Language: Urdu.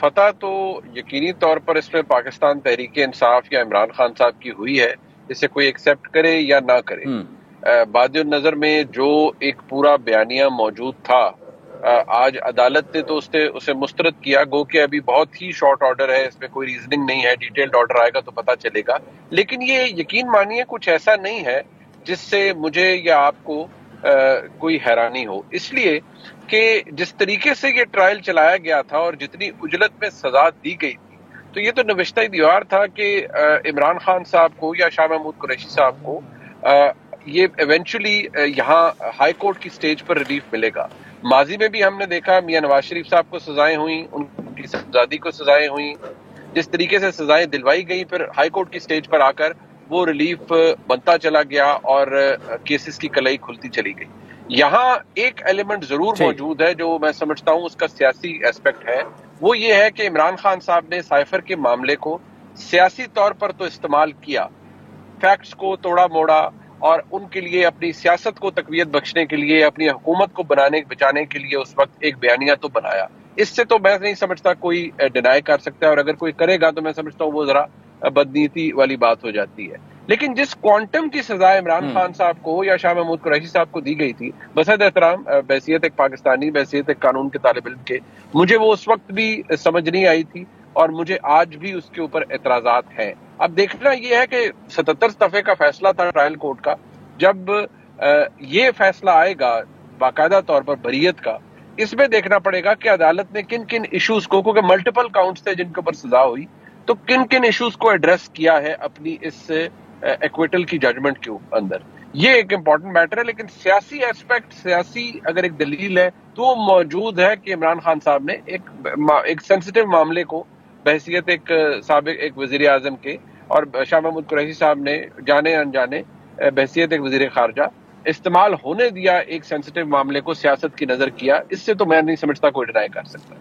فتح تو یقینی طور پر اس میں پاکستان تحریک انصاف یا عمران خان صاحب کی ہوئی ہے، اسے کوئی ایکسیپٹ کرے یا نہ کرے۔ باد نظر میں جو ایک پورا بیانیہ موجود تھا، آج عدالت نے تو اسے مسترد کیا، گو کہ ابھی بہت ہی شارٹ آرڈر ہے، اس میں کوئی ریزننگ نہیں ہے، ڈیٹیلڈ آرڈر آئے گا تو پتہ چلے گا۔ لیکن یہ یقین مانیے کچھ ایسا نہیں ہے جس سے مجھے یا آپ کو کوئی حیرانی ہو، اس لیے کہ جس طریقے سے یہ ٹرائل چلایا گیا تھا اور جتنی اجلت میں سزا دی گئی تھی، تو یہ تو نوشتہ دیوار تھا کہ عمران خان صاحب کو یا شاہ محمود قریشی صاحب کو یہ ایونچولی یہاں ہائی کورٹ کی سٹیج پر ریلیف ملے گا۔ ماضی میں بھی ہم نے دیکھا میاں نواز شریف صاحب کو سزائیں ہوئیں، ان کی صاحبزادی کو سزائیں ہوئیں، جس طریقے سے سزائیں دلوائی گئی، پھر ہائی کورٹ کی سٹیج پر آ کر وہ ریلیف بنتا چلا گیا اور کیسز کی کلائی کھلتی چلی گئی۔ یہاں ایک ایلیمنٹ ضرور موجود ہے جو میں سمجھتا ہوں اس کا سیاسی ایسپیکٹ ہے، وہ یہ ہے کہ عمران خان صاحب نے سائفر کے معاملے کو سیاسی طور پر تو استعمال کیا، فیکٹس کو توڑا موڑا اور ان کے لیے اپنی سیاست کو تقویت بخشنے کے لیے، اپنی حکومت کو بچانے کے لیے اس وقت ایک بیانیہ تو بنایا۔ اس سے تو میں نہیں سمجھتا کوئی ڈینائی کر سکتا ہے، اور اگر کوئی کرے گا تو میں سمجھتا ہوں وہ ذرا بدنیتی والی بات ہو جاتی ہے۔ لیکن جس کوانٹم کی سزا عمران خان صاحب کو یا شاہ محمود قریشی صاحب کو دی گئی تھی، بحثیت احترام، بحثیت ایک پاکستانی، بحثیت ایک قانون کے طالب علم کے، مجھے وہ اس وقت بھی سمجھ نہیں آئی تھی اور مجھے آج بھی اس کے اوپر اعتراضات ہیں۔ اب دیکھنا یہ ہے کہ 77 صفحے کا فیصلہ تھا ٹرائل کورٹ کا، جب یہ فیصلہ آئے گا باقاعدہ طور پر بریت کا، اس میں دیکھنا پڑے گا کہ عدالت نے کن کن ایشوز کو، کیونکہ ملٹیپل کاؤنٹس تھے جن کے اوپر سزا ہوئی، تو کن کن ایشوز کو ایڈریس کیا ہے اپنی اس ایکویٹل کی ججمنٹ کے اندر۔ یہ ایک امپورٹنٹ میٹر ہے، لیکن سیاسی ایسپیکٹ، سیاسی اگر ایک دلیل ہے تو وہ موجود ہے کہ عمران خان صاحب نے ایک سینسٹیو معاملے کو بحیثیت ایک سابق ایک وزیر اعظم کے، اور شاہ محمود قریشی صاحب نے جانے انجانے بحیثیت ایک وزیر خارجہ استعمال ہونے دیا، ایک سینسٹیو معاملے کو سیاست کی نظر کیا۔ اس سے تو میں نہیں سمجھتا کوئی ڈینائی کر سکتا۔